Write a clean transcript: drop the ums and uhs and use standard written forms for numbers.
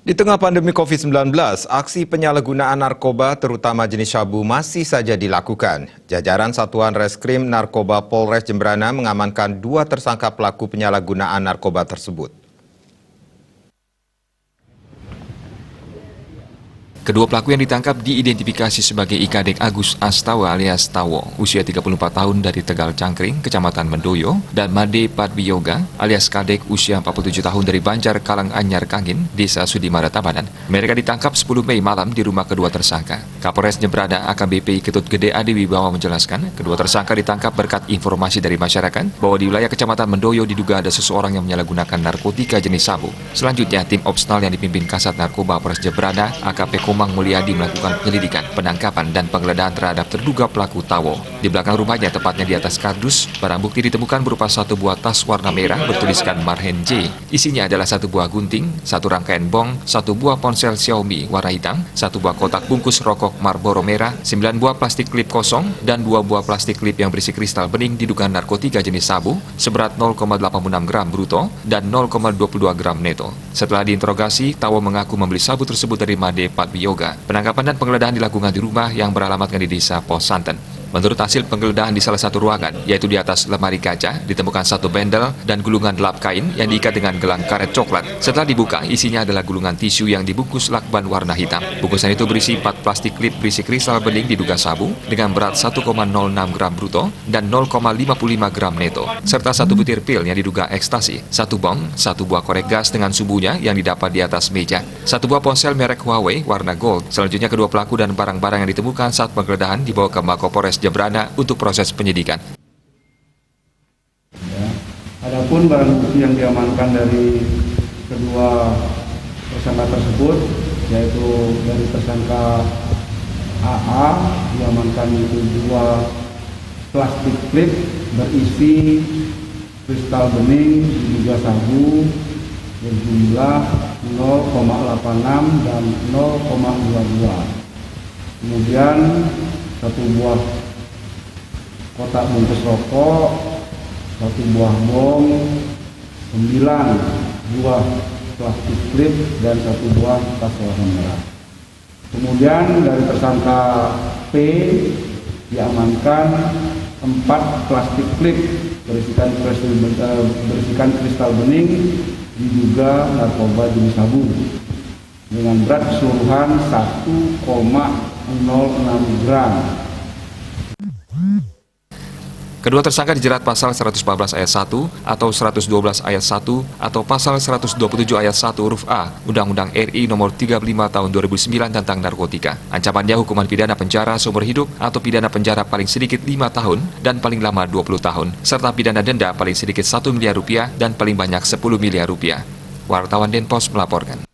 Di tengah pandemi COVID-19, aksi penyalahgunaan narkoba terutama jenis sabu masih saja dilakukan. Jajaran Satuan Reskrim Narkoba Polres Jembrana mengamankan 2 tersangka pelaku penyalahgunaan narkoba tersebut. Kedua pelaku yang ditangkap diidentifikasi sebagai Ikadek Agus Astawa alias Tawo, usia 34 tahun dari Tegal Cangkring, Kecamatan Mendoyo, dan Made Padwiyoga alias Kadek usia 47 tahun dari Banjar Kalanganyar Kangin, Desa Sudimara Tabanan. Mereka ditangkap 10 Mei malam di rumah kedua tersangka. Kapolres Jembrana AKBP Ketut Gede Adi Wibawa menjelaskan, kedua tersangka ditangkap berkat informasi dari masyarakat bahwa di wilayah Kecamatan Mendoyo diduga ada seseorang yang menyalahgunakan narkotika jenis sabu. Selanjutnya, tim Opsnal yang dipimpin Kasat Narkoba Polres Jembrana AKP Komang Mulyadi melakukan penyelidikan, penangkapan, dan penggeledahan terhadap terduga pelaku Tawo. Di belakang rumahnya, tepatnya di atas kardus, barang bukti ditemukan berupa 1 buah tas warna merah bertuliskan Marhen J. Isinya adalah 1 buah gunting, 1 rangkaian bong, 1 buah ponsel Xiaomi warna hitam, 1 buah kotak bungkus rokok Marlboro merah, 9 buah plastik klip kosong, dan 2 buah plastik klip yang berisi kristal bening diduga narkotika jenis sabu seberat 0,86 gram bruto dan 0,22 gram neto. Setelah diinterogasi, Tawo mengaku membeli sabu tersebut dari Made Padwiyoga. Penangkapan dan penggeledahan dilakukan di rumah yang beralamatkan di Desa Pos Santen. Menurut hasil penggeledahan di salah satu ruangan, yaitu di atas lemari kaca, ditemukan 1 bendel dan gulungan lap kain yang diikat dengan gelang karet coklat. Setelah dibuka, isinya adalah gulungan tisu yang dibungkus lakban warna hitam. Bungkusan itu berisi 4 plastik klip berisi kristal bening diduga sabu dengan berat 1,06 gram bruto dan 0,55 gram neto, serta 1 butir pil yang diduga ekstasi, 1 bong, 1 buah korek gas dengan sumbunya yang didapat di atas meja, 1 buah ponsel merek Huawei warna gold. Selanjutnya, kedua pelaku dan barang-barang yang ditemukan saat penggeledahan dibawa ke Mako Polres Jembrana untuk proses penyidikan. Adapun barang bukti yang diamankan dari kedua tersangka tersebut, yaitu dari tersangka AA diamankan itu 2 plastik klip berisi kristal bening diduga sabu berjumlah 0,86 dan 0,22. Kemudian 1 buah kotak bungkus rokok, 1 buah bong, 9 buah plastik klip, dan 1 buah tas warna merah. Kemudian dari tersangka P diamankan 4 plastik klip berisikan kristal bening diduga narkoba jenis sabu dengan berat keseluruhan 1,06 gram. Kedua tersangka dijerat pasal 114 ayat 1 atau 112 ayat 1 atau pasal 127 ayat 1 huruf A Undang-Undang RI nomor 35 tahun 2009 tentang narkotika. Ancamannya hukuman pidana penjara seumur hidup atau pidana penjara paling sedikit 5 tahun dan paling lama 20 tahun, serta pidana denda paling sedikit 1 miliar rupiah dan paling banyak 10 miliar rupiah. Wartawan Denpos melaporkan.